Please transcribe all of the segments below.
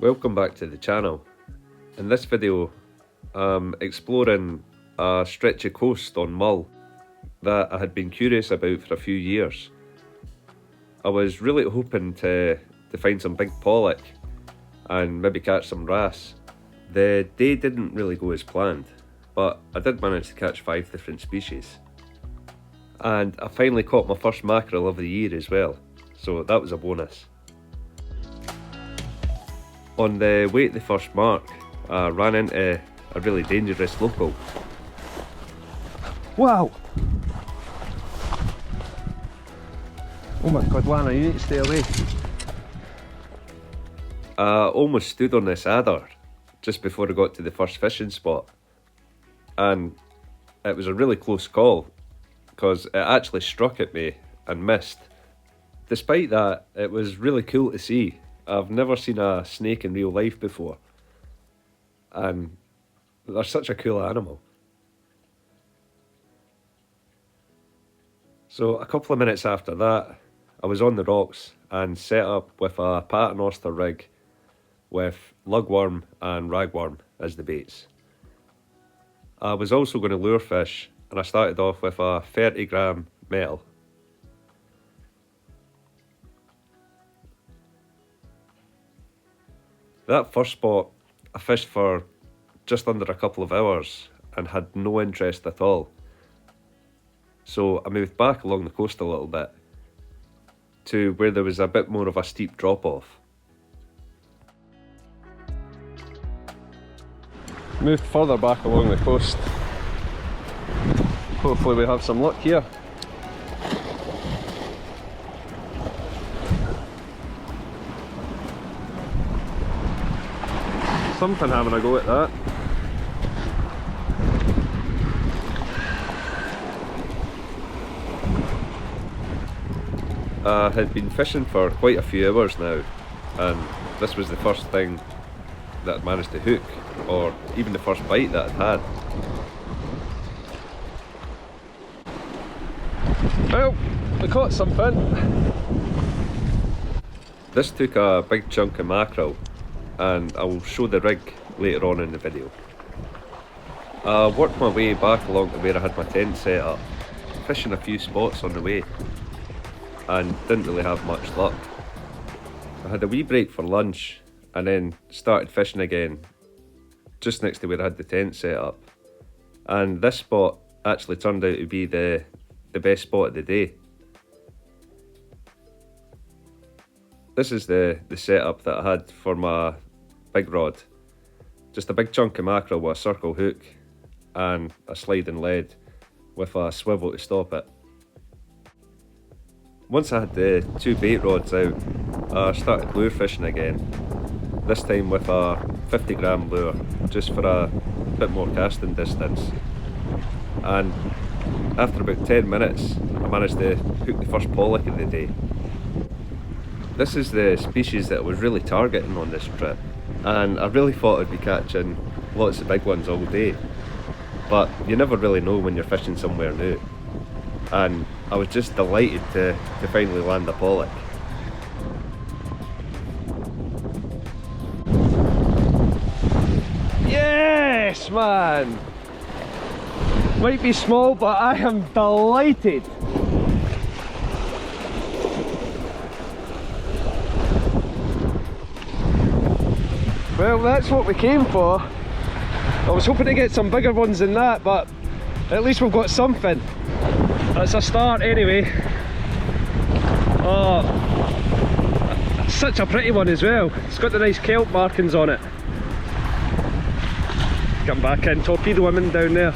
Welcome back to the channel. In this video I'm exploring a stretch of coast on Mull that I had been curious about for a few years. I was really hoping to find some big pollock and maybe catch some wrasse. The day didn't really go as planned, but I did manage to catch 5 different species. And I finally caught my first mackerel of the year as well, so that was a bonus. On the way to the first mark, I ran into a really dangerous local. Wow! Oh my god, Lana, you need to stay away. I almost stood on this adder just before I got to the first fishing spot. And it was a really close call, because it actually struck at me and missed. Despite that, it was really cool to see. I've never seen a snake in real life before, and they're such a cool animal. So a couple of minutes after that, I was on the rocks and set up with a paternoster rig with lugworm and ragworm as the baits. I was also going to lure fish, and I started off with a 30-gram metal. That first spot, I fished for just under a couple of hours and had no interest at all. So I moved back along the coast a little bit to where there was a bit more of a steep drop off. Moved further back along the coast. Hopefully we have some luck here. Something having a go at that. I had been fishing for quite a few hours now, and this was the first thing that I'd managed to hook, or even the first bite that I'd had. Well, we caught something. This took a big chunk of mackerel, and I will show the rig later on in the video. I worked my way back along to where I had my tent set up, fishing a few spots on the way, and didn't really have much luck. I had a wee break for lunch and then started fishing again just next to where I had the tent set up, and this spot actually turned out to be the best spot of the day. This is the setup that I had for my big rod. Just a big chunk of mackerel with a circle hook and a sliding lead with a swivel to stop it. Once I had the 2 bait rods out, I started lure fishing again, this time with a 50-gram lure, just for a bit more casting distance. And after about 10 minutes, I managed to hook the first pollock of the day. This is the species that I was really targeting on this trip, and I really thought I'd be catching lots of big ones all day, but you never really know when you're fishing somewhere new. And I was just delighted to finally land a pollock. Yes, man! Might be small, but I am delighted. Well, that's what we came for. I was hoping to get some bigger ones than that, but at least we've got something. That's a start anyway. Oh, such a pretty one as well. It's got the nice kelp markings on it. Come back in, torpedo him in down there.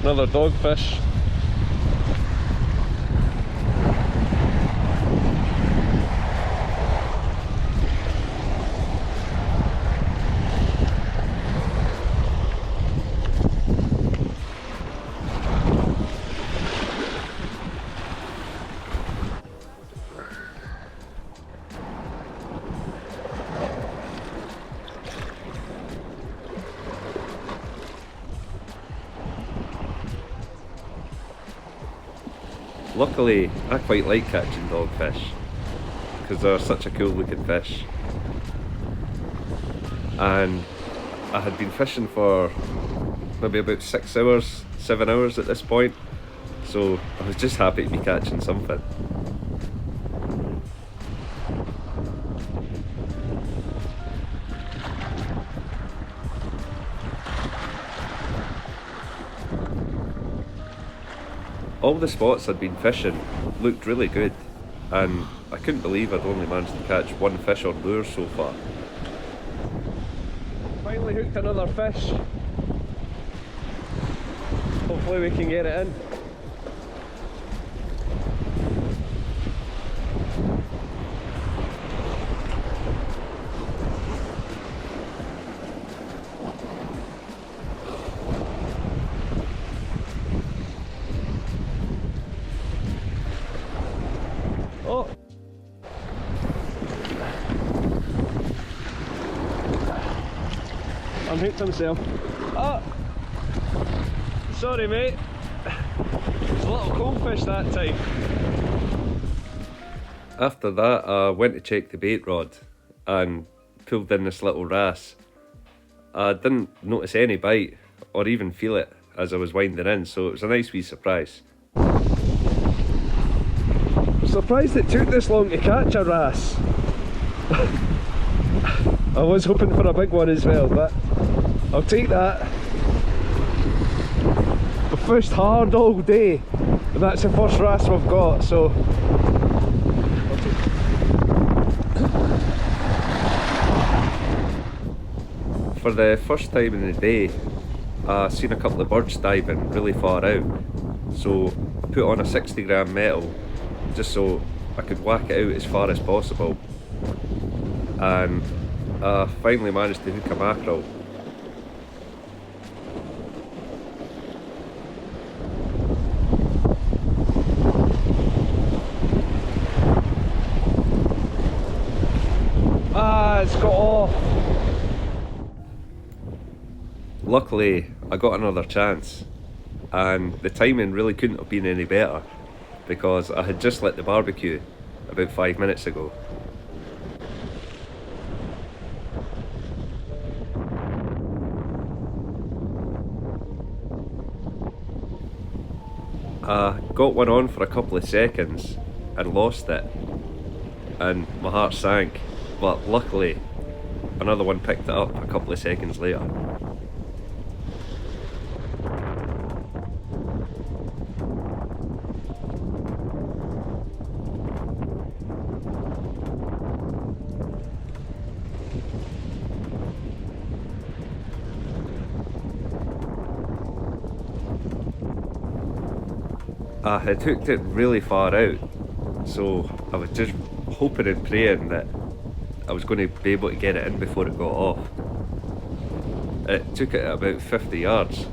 Another dogfish. Luckily, I quite like catching dogfish because they're such a cool looking fish. And I had been fishing for maybe about 6 hours, 7 hours at this point, so I was just happy to be catching something. All the spots I'd been fishing looked really good, and I couldn't believe I'd only managed to catch one fish on lure so far. Finally hooked another fish. Hopefully we can get it in. Oh! Unhooked himself. Oh! Sorry mate. It's a little coldfish that time. After that, I went to check the bait rod and pulled in this little wrasse. I didn't notice any bite or even feel it as I was winding in, so it was a nice wee surprise. Surprised it took this long to catch a wrasse. I was hoping for a big one as well, but I'll take that. We fished hard all day, and that's the first wrasse we've got, so For the first time in the day, I seen a couple of birds diving really far out, so I put on a 60 gram metal just so I could whack it out as far as possible, and I finally managed to hook a mackerel. ah, it's got off. Luckily, I got another chance, and the timing really couldn't have been any better because I had just lit the barbecue about 5 minutes ago. I got one on for a couple of seconds and lost it, and my heart sank, but luckily another one picked it up a couple of seconds later. I had hooked it really far out, so I was just hoping and praying that I was going to be able to get it in before it got off. It took it about 50 yards.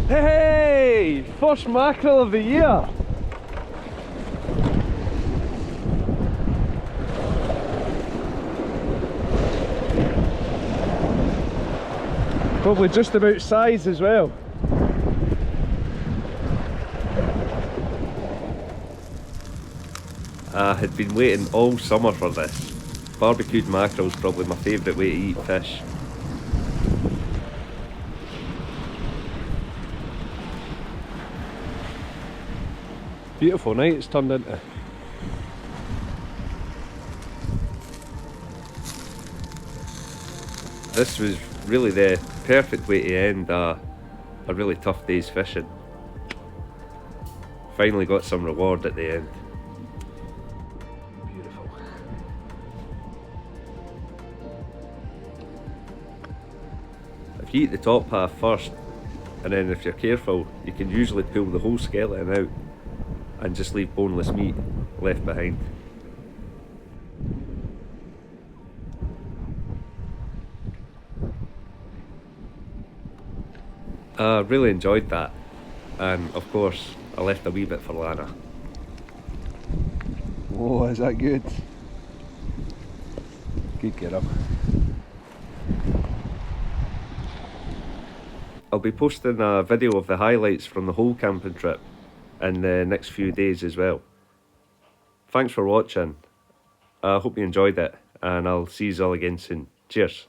Hey! First mackerel of the year! Probably just about size as well. I had been waiting all summer for this. Barbecued mackerel's probably my favourite way to eat fish. Beautiful night it's turned into. This was really the perfect way to end a really tough day's fishing. Finally got some reward at the end. Beautiful. If you eat the top half first, and then if you're careful, you can usually pull the whole skeleton out and just leave boneless meat left behind. I really enjoyed that, and of course I left a wee bit for Lana. Oh, is that good? Good get up. I'll be posting a video of the highlights from the whole camping trip in the next few days as well. Thanks for watching. I hope you enjoyed it, and I'll see you all again soon. Cheers.